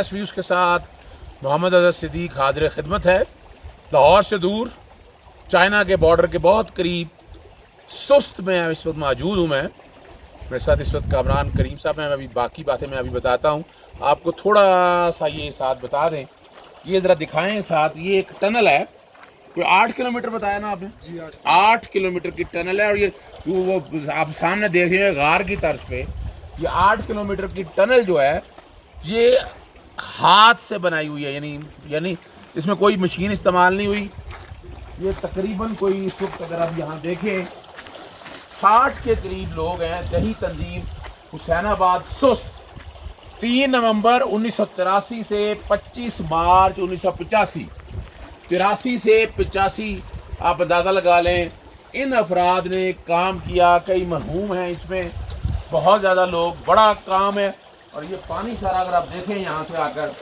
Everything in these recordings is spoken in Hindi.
क्लास व्यूज़ के साथ मोहम्मद अज़हर सिद्दीक़ हाज़िर खिदमत है। लाहौर से दूर, चाइना के बॉर्डर के बहुत करीब सुस्त में इस वक्त मौजूद हूँ मैं। मेरे साथ इस वक्त कामरान करीम साहब हैं। मैं अभी बाकी बातें मैं अभी बताता हूँ आपको। थोड़ा सा ये साथ बता दें, ये ज़रा दिखाएं साथ। ये एक टनल है, कोई 8 किलोमीटर बताया ना आपने जी? 8 किलोमीटर की टनल है। और ये वो आप सामने देख रहे हैं गार की तर्ज पे, ये 8 किलोमीटर की टनल जो है ये हाथ से बनाई हुई है, यानी इसमें कोई मशीन इस्तेमाल नहीं हुई। ये तकरीबन कोई इस वक्त अगर आप यहाँ देखें 60 के करीब लोग हैं। दही तंजीम हुसैनाबाद सुस्त 3 नवंबर 1983 से 25 मार्च 1985, 83 से 85 आप अंदाज़ा लगा लें। इन अफराद ने काम किया, कई मरहूम हैं इसमें, बहुत ज़्यादा लोग, बड़ा काम है। और ये पानी सारा अगर आप देखें यहाँ से आकर,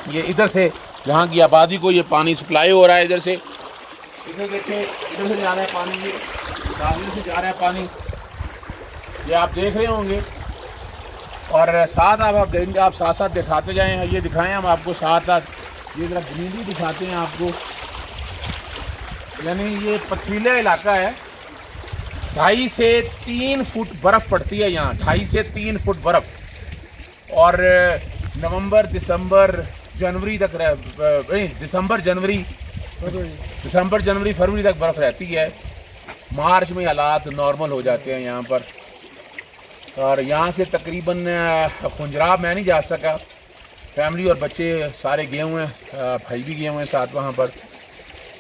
ये इधर से यहाँ की आबादी को ये पानी सप्लाई हो रहा है। इधर से, इधर देखें, इधर से जा रहा है पानी, ये सामने से जा रहा है पानी, ये आप देख रहे होंगे। और साथ आप देखेंगे, आप साथ साथ दिखाते जाएँ, ये दिखाएं हम आपको साथ साथ। ये ज़रा ग्रीनरी दिखाते हैं आपको, यानी ये पथरीला इलाका है। 2.5 से 3 फुट बर्फ़ पड़ती है यहाँ, 2.5 से 3 फुट बर्फ़। और नवंबर, दिसंबर, जनवरी तक दिसंबर, जनवरी, फरवरी तक बर्फ़ रहती है। मार्च में हालात नॉर्मल हो जाते हैं यहाँ पर। और यहाँ से तकरीबन खुंजराब मैं नहीं जा सका, फैमिली और बच्चे सारे गए हुए हैं, भाई भी गए हुए हैं साथ वहाँ पर।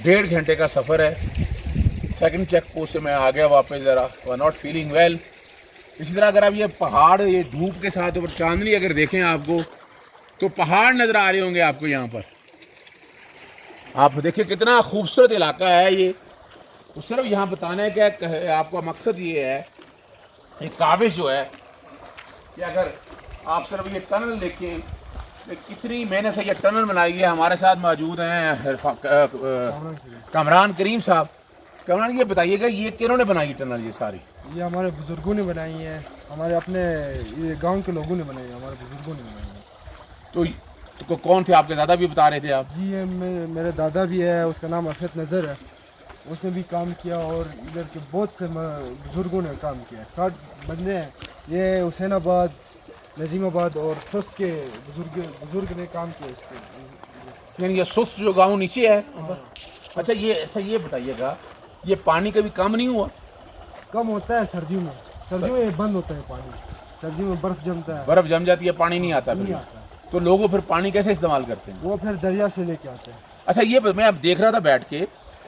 1.5 घंटे का सफ़र है। सेकंड चेक पोस्ट से मैं आ गया वापस, ज़रा नॉट फीलिंग वेल। इसी तरह अगर आप ये पहाड़, ये धूप के साथ ऊपर चांदनी अगर देखें आपको, तो पहाड़ नज़र आ रहे होंगे आपको यहाँ पर। आप देखिए कितना खूबसूरत इलाका है ये। तो सिर्फ यहाँ बताने का आपका मकसद ये है, ये काविश जो है कि अगर आप सिर्फ ये टनल देखें, तो कितनी मेहनत से ये टनल बनाई है। हमारे साथ मौजूद हैं कामरान करीम साहब। कामरान, ये बताइएगा ये किन्होंने बनाई टनल ये सारी? ये हमारे बुज़ुर्गों ने बनाई है, हमारे अपने ये गांव के लोगों ने बनाई है, हमारे बुज़ुर्गों ने बनाई है। तो कौन थे आपके दादा भी बता रहे थे आप? जी, ये मेरे दादा भी है, उसका नाम अरफत नज़र है, उसने भी काम किया। और इधर के बहुत से बुज़ुर्गों ने काम किया, 60 बंदे हैं। ये हुसैनाबाद, नजीमाबाद और सुस्त के बुज़ुर्ग ने काम किया इसके। यानी ये सुस्त जो गाँव नीचे है। अच्छा ये बताइएगा, ये पानी कभी कम नहीं हुआ? कम होता है सर्दियों में, सर्दियों में बंद होता है पानी, सर्दियों में बर्फ़ जमता है, बर्फ़ जम जाती है, पानी नहीं आता। नहीं आता। तो लोग फिर पानी कैसे इस्तेमाल करते हैं? वो फिर दरिया से लेके आते हैं। अच्छा, ये मैं अब देख रहा था बैठ के,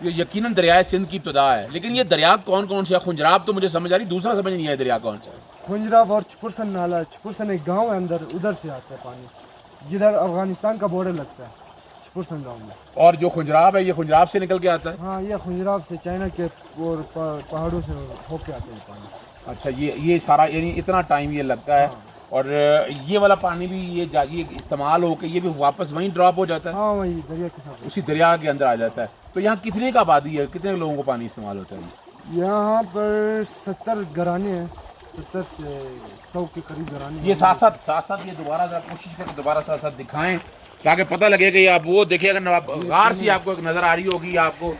ये यकीनन दरियाए सिंध की इब्तिदा है, लेकिन ये दरिया कौन कौन से है? खुंजराब तो मुझे समझ आ रही, दूसरा समझ नहीं आया दरिया कौन सा है? खुंजराब और छपुरसन नाला, छपुरसन एक गांव है अंदर, उधर से आता है पानी, जिधर अफगानिस्तान का बॉर्डर लगता है, छपुरसन गांव में। और जो खुंजराब है, ये खुंजराब से निकल के आता है? हाँ, ये खुंजराब से, चाइना के और पहाड़ों से होके आते हैं पानी। अच्छा, ये सारा, यानी इतना टाइम ये लगता है। हाँ। और ये वाला पानी भी ये इस्तेमाल होकर ये भी वापस वहीं ड्रॉप हो जाता है? हाँ, वही दरिया के साथ, उसी दरिया के अंदर आ जाता है। तो यहाँ कितने का आबादी है, कितने लोगों को पानी इस्तेमाल होता है? यहाँ पर 70 घराने हैं, 70 से 100 के करीब घराने। ये साथ साथ ये दोबारा कोशिश करें, दोबारा साथ साथ दिखाएं ताकि पता लगे कि आप वो देखिए। अगर गार सी आपको नज़र आ रही होगी, आपको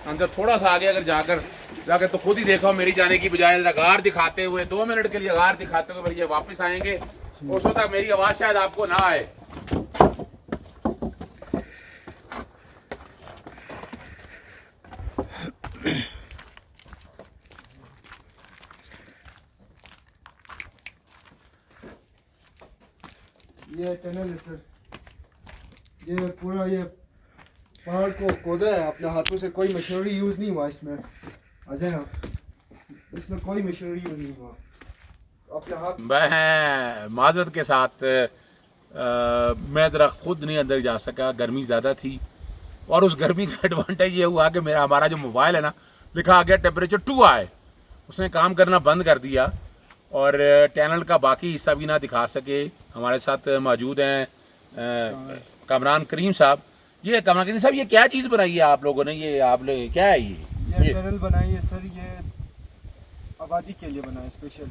अंदर थोड़ा सा आगे अगर जाकर तो खुद ही देखो, मेरी जाने की बजाय जरा गार दिखाते हुए 2 मिनट के लिए गार दिखाते हुए ये वापस आएंगे। उस वक्त तक मेरी आवाज़ शायद आपको ना आए। ये टनल है सर, ये पूरा ये पहाड़ को खोदा है अपने हाथों से, कोई मशीनरी यूज़ नहीं हुआ इसमें। आ जाए ना, इसमें कोई मशीनरी यूज़ नहीं हुआ, अपने हाथ। मैं माजरत के साथ मैं ज़रा खुद नहीं अंदर जा सका, गर्मी ज़्यादा थी। और उस गर्मी का एडवांटेज ये हुआ कि हमारा जो मोबाइल है ना, लिखा आ गया टेम्परेचर 2 आए, उसने काम करना बंद कर दिया। और टनल का बाकी हिस्सा भी ना दिखा सके। हमारे साथ मौजूद हैं कामरान करीम साहब। ये कामरान करीम साहब, ये क्या चीज़ बनाई है आप लोगों ने? ये आपने क्या है? ये टनल बनाई है सर, ये आबादी के लिए बना है स्पेशल।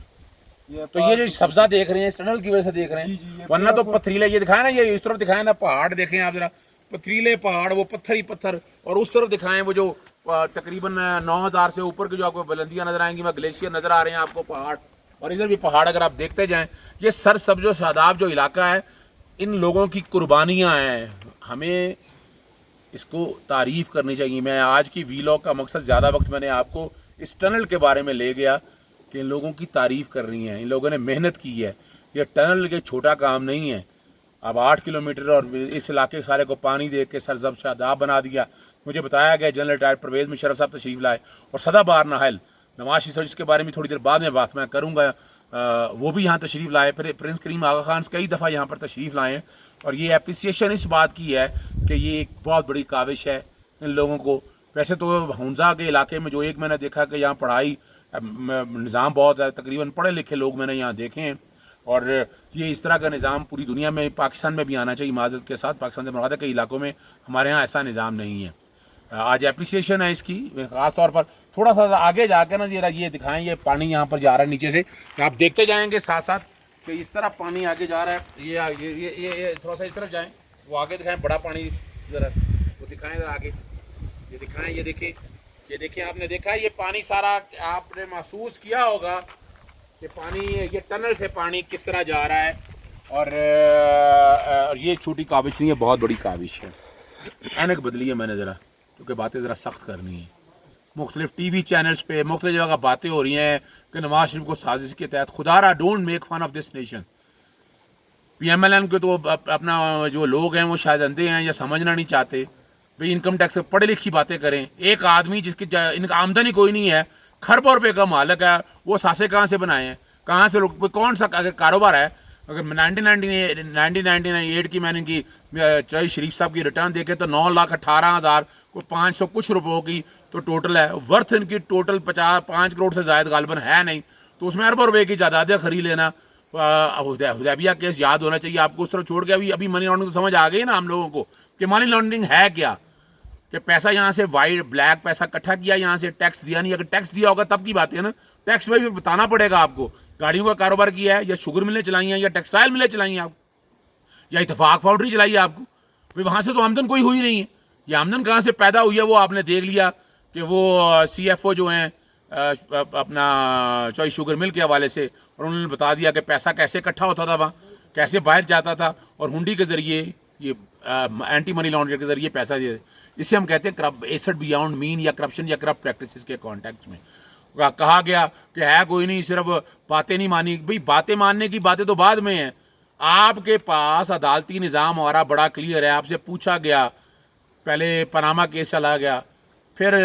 तो ये जो सब्जा देख रहे हैं इस टनल की वजह से देख रहे जी, जी, हैं, ये वरना तो आपको- पथरीले ये दिखाए ना, ये इस तरफ दिखाए ना पहाड़ देखें आप जरा, पथरीले पहाड़, वो पत्थर ही पत्थर, और उस तरफ दिखाएं वो जो तकरीबन 9,000 से ऊपर की जो आपको बुलंदियां नजर आएंगी, वह ग्लेशियर नजर आ रहे हैं आपको पहाड़, और इधर भी पहाड़ अगर आप देखते जाएं, ये सरसब्ज शादाब जो इलाका है, इन लोगों की कुर्बानियाँ हैं, हमें इसको तारीफ़ करनी चाहिए। मैं आज की वीलॉग का मकसद ज़्यादा वक्त मैंने आपको इस टनल के बारे में ले गया कि इन लोगों की तारीफ़ करनी है, इन लोगों ने मेहनत की है, ये टनल के छोटा काम नहीं है। अब 8 किलोमीटर और इस इलाके सारे को पानी दे के सरजब शादाब बना दिया। मुझे बताया गया जनरल रिटायर्ड परवेज़ मुशर्रफ साहब तशरीफ़ लाए, और सदाबहार नाहल नवाज शरीफ जिसके बारे में थोड़ी देर बाद में बात मैं करूँगा, वो भी यहाँ तशरीफ़ लाए। फिर प्रिंस करीम आगा खान कई दफ़ा यहाँ पर तशरीफ़ लाए हैं, और ये अप्रिसिएशन इस बात की है कि ये एक बहुत बड़ी काविश है इन लोगों को। वैसे तो हंजा के इलाके में जो एक मैंने देखा कि यहाँ पढ़ाई निज़ाम बहुत है, तकरीबन पढ़े लिखे लोग मैंने यहाँ देखे हैं, और ये इस तरह का निज़ाम पूरी दुनिया में, पाकिस्तान में भी आना चाहिए। माज़रत के साथ पाकिस्तान से मुराद है, कई इलाकों में हमारे यहाँ ऐसा निज़ाम नहीं है। आज एप्रिसिएशन है इसकी, ख़ास तौर पर थोड़ा सा आगे जाकर ना जरा ये दिखाएं, ये पानी यहाँ पर जा रहा है नीचे से, आप देखते जाएंगे साथ साथ कि इस तरह पानी आगे जा रहा है। ये थोड़ा सा इस तरफ जाएं, वो आगे दिखाएं, बड़ा पानी ज़रा वो दिखाएं, ज़रा आगे ये दिखाएं, ये देखें आपने देखा ये पानी सारा, आपने महसूस किया होगा कि पानी, ये टनल से पानी किस तरह जा रहा है। और ये छोटी काविश नहीं है, बहुत बड़ी काविश है। ऐनक बदली है मैंने ज़रा, क्योंकि बातें ज़रा सख्त करनी है। मुख्तलिफ TV चैनल्स पे मुख्तलिफ जगह बातें हो रही हैं कि नवाज शरीफ को साजिश के तहत, खुदारा don't make fun of this nation. PMLN के तो अपना जो लोग हैं वो शायद अंधे हैं या समझना नहीं चाहते। भाई इनकम टैक्स से पढ़ी लिखी बातें करें। एक आदमी जिसकी इनका आमदनी कोई नहीं है, खरबों रुपये का मालिक है, वो सासे कहाँ से बनाए हैं, कहाँ से लोग, कौन सा कारोबार है। अगर 1998 की मैंने इनकी चौधरी शरीफ साहब की रिटर्न देखे तो 9,18,000 को 500 कुछ रुपयों की तो टोटल है वर्थ, इनकी टोटल 5 करोड़ से ज़ायद गालबन है नहीं। तो उसमें अरबों रुपये की जायदादें खरीद लेना। हुदैबिया केस याद होना चाहिए आपको। उस तरह छोड़ के अभी मनी लॉन्ड्रिंग तो समझ आ गई ना हम लोगों को कि मनी लॉन्ड्रिंग है क्या, कि पैसा यहाँ से वाइट ब्लैक पैसा इकट्ठा किया, यहाँ से टैक्स दिया नहीं। अगर टैक्स दिया होगा तब की बात है ना, टैक्स में भी बताना पड़ेगा आपको। गाड़ियों का कारोबार किया है, या शुगर मिलें चलाई हैं, या टेक्सटाइल मिलें चलाई हैं आप, या इतफाक फाउंड्री चलाई है आपको, भाई वहाँ से तो आमदन कोई हुई नहीं है। ये आमदन कहाँ से पैदा हुई है वो आपने देख लिया कि वो CFO जो हैं अपना चॉइस शुगर मिल के हवाले से, और उन्होंने बता दिया कि पैसा कैसे इकट्ठा होता था वहाँ, कैसे बाहर जाता था, और हुंडी के ज़रिए ये एंटी मनी लॉन्ड्रिंग के ज़रिए पैसा दिए। इसे हम कहते हैं एसेट बियॉन्ड मीन, या करप्शन या करप्ट प्रैक्टिसेस के कॉन्टेक्स्ट में। कहा गया कि है कोई नहीं, सिर्फ बातें नहीं मानी। भाई बातें मानने की बातें तो बाद में हैं। आपके पास अदालती निज़ाम हमारा बड़ा क्लियर है। आपसे पूछा गया, पहले पनामा केस चला गया, फिर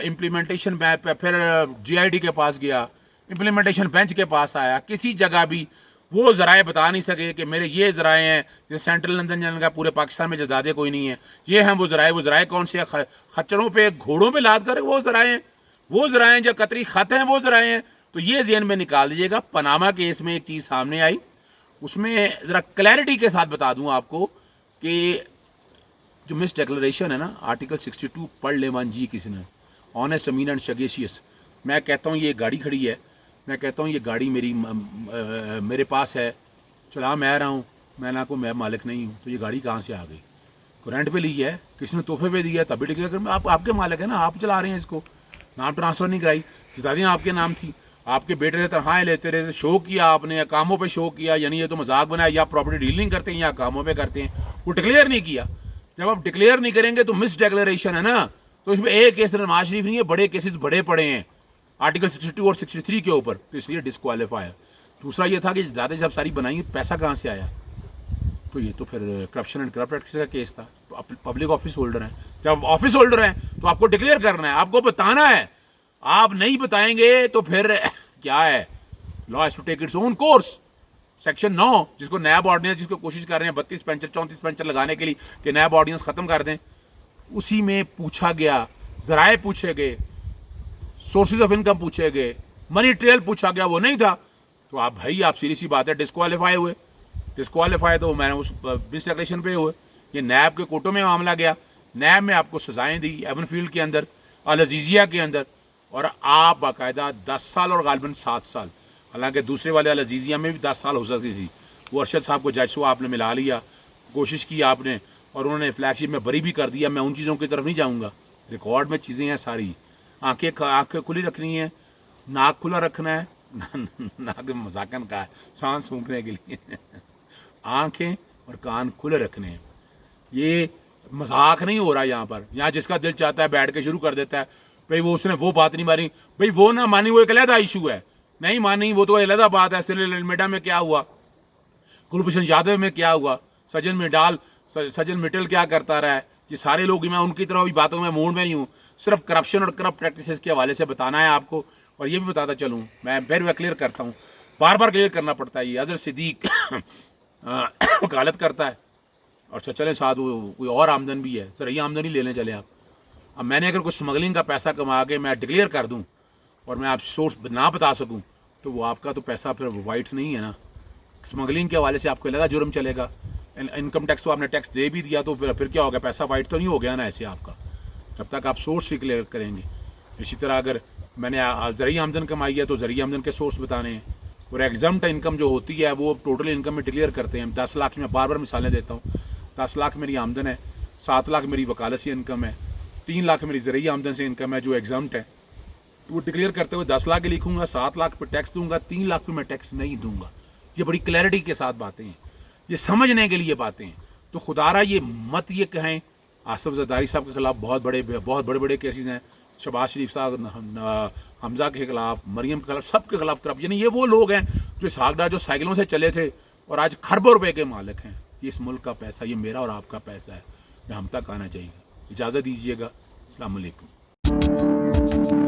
इम्प्लीमेंटेशन फिर GID के पास गया, इम्प्लीमेंटेशन बेंच के पास आया। किसी जगह भी वो ज़राए बता नहीं सके कि मेरे ये ज़राए हैं, जैसे सेंट्रल लंदन जाने का, पूरे पाकिस्तान में जदादे कोई नहीं है, ये हैं वो ज़राए कौन से हैं, खच्चरों पे घोड़ों पे लाद कर वो ज़राए हैं, वो ज़राए हैं, जो कतरी खत हैं वो ज़राए हैं। तो ये ज़हन में निकाल दीजिएगा। पनामा केस में एक चीज़ सामने आई, उसमें ज़रा क्लैरिटी के साथ बता दूँ आपको कि जो मिस डिक्लेरेशन है ना, आर्टिकल 62 पढ़ ले मान जी किसी ने, ऑनेस्ट अमीन एंड शगेशियस। मैं कहता हूँ ये गाड़ी खड़ी है, मैं कहता हूँ ये गाड़ी मेरे पास है, चला मैं रहा हूँ, मैं ना को मैं मालिक नहीं हूँ, तो ये गाड़ी कहाँ से आ गई? रेंट पे ली है, किसी ने तोहफे पे दिया, तभी डिक्लेयर कर, आप आपके मालिक है ना, आप चला रहे हैं इसको, नाम ट्रांसफ़र नहीं कराई, जितादियाँ आपके नाम थी, आपके बेटे ने तनख्वाहें लेते रहे, शो किया आपने, या कामों पे शो किया, यानी ये तो मजाक बनाया, या प्रॉपर्टी डीलिंग करते हैं या कामों पे करते हैं, वो डिक्लेयर नहीं किया। जब आप डिक्लेयर नहीं करेंगे तो मिस डिक्लेरेशन है ना, तो इसमें एक केस नवाज शरीफ नहीं है, बड़े केसेस बड़े पड़े हैं आर्टिकल 62 और 63 के ऊपर, तो इसलिए डिस्क्वालीफाई है। दूसरा ये था कि ज़्यादा जब सारी बनाई, पैसा कहाँ से आया, तो ये तो फिर करप्शन एंड करप्ट प्रैक्टिस का केस था। तो पब्लिक ऑफिस होल्डर हैं, जब ऑफिस होल्डर हैं तो आपको डिक्लेयर करना है, आपको बताना है। आप नहीं बताएंगे तो फिर क्या है, law has to take its own course. Section 9 जिसको नैब ऑर्डिनेंस, जिसको कोशिश कर रहे हैं 32 पेंचर 34 पेंचर लगाने के लिए कि नैब ऑर्डिनेंस ख़त्म कर दें, उसी में पूछा गया, ज़राए पूछे गए, सोर्सेज ऑफ इनकम पूछे गए, मनी ट्रेल पूछा गया, वो नहीं था। तो आप भाई, आप सीधी सी बात है डिस्क्वालीफाई हुए। डिस्क्वालीफाई तो मैंने उस मिस डिक्लेरेशन पे हुए। ये नैब के कोर्टों में मामला गया, नैब में आपको सजाएं दी, एवनफील्ड के अंदर, अल अजीज़िया के अंदर, और आप बाकायदा 10 साल और गालिबन 7 साल। हालांकि दूसरे वाले अल अजीज़िया में भी 10 साल हो सकती थी। वो अरशद साहब को जज को आपने मिला लिया, कोशिश की आपने, और उन्होंने फ्लैगशिप में बरी भी कर दिया। मैं उन चीज़ों की तरफ नहीं जाऊँगा, रिकॉर्ड में चीज़ें हैं सारी। आँखें खुली रखनी है, नाक खुला रखना है, नाक मजाकन का है, सांस फूंकने के लिए आँखें और कान खुले रखने हैं। ये मजाक नहीं हो रहा यहाँ पर। यहाँ जिसका दिल चाहता है बैठ के शुरू कर देता है, भाई वो उसने वो बात नहीं मानी, भाई वो ना मानी, वो एक अलहदा इशू है, नहीं मानी वो तो अलहदा बात है। सिरिल मेडा में क्या हुआ, कुलभूषण यादव में क्या हुआ, सजन मिटल क्या करता रहा है, ये सारे लोग, मैं उनकी तरह भी बातों में मूड में नहीं हूँ। सिर्फ करप्शन और करप्ट प्रैक्टिसेस के हवाले से बताना है आपको, और ये भी बताता चलूँ, मैं फिर क्लियर करता हूँ, बार बार क्लियर करना पड़ता है। ये अजहर सिद्दीक वकालत करता है, और चलें साथ वो कोई और आमदन भी है, सर ये आमदनी लेने चले आप। अब मैंने अगर कुछ स्मगलिंग का पैसा कमा के मैं डिक्लेयर कर दूँ और मैं आप सोर्स ना बता सकूँ, तो वो आपका तो पैसा फिर वाइट नहीं है ना। स्मगलिंग के हवाले से आपको लगा जुर्म चलेगा। इनकम टैक्स तो आपने टैक्स दे भी दिया, तो फिर क्या हो गया, पैसा वाइट तो नहीं हो गया ना ऐसे आपका, जब तक आप सोर्स क्लियर करेंगे। इसी तरह अगर मैंने ज़रिए आमदन कमाई है तो ज़रिए आमदन के सोर्स बताने हैं। और एग्जाम्प्ट इनकम जो होती है वो टोटल इनकम में डिक्लेयर करते हैं। 10 लाख की मैं बार बार मिसालें देता हूँ, 10 लाख मेरी आमदन है, 7 लाख मेरी वकालत से इनकम है, 3 लाख मेरी ज़रिए आमदन से इनकम है जो एग्जाम्प्ट है। तो वो डिक्लेयर करते हुए 10 लाख लिखूंगा, 7 लाख पर टैक्स दूंगा, 3 लाख पर मैं टैक्स नहीं दूंगा। ये बड़ी क्लैरिटी के साथ बातें हैं, ये समझने के लिए बातें हैं। तो खुदारा ये मत ये कहें आसिफ जरदारी साहब के खिलाफ बहुत बड़े केसेस हैं, शहबाज शरीफ साहब, हमजा के खिलाफ, मरियम के खिलाफ, सब के खिलाफ करप्ट। यानी ये वो लोग हैं जो सागडा जो साइकिलों से चले थे और आज खरबों रुपए के मालिक हैं। ये इस मुल्क का पैसा, ये मेरा और आपका पैसा है, ये हम तक आना चाहिए। इजाज़त दीजिएगा, अस्सलाम वालेकुम।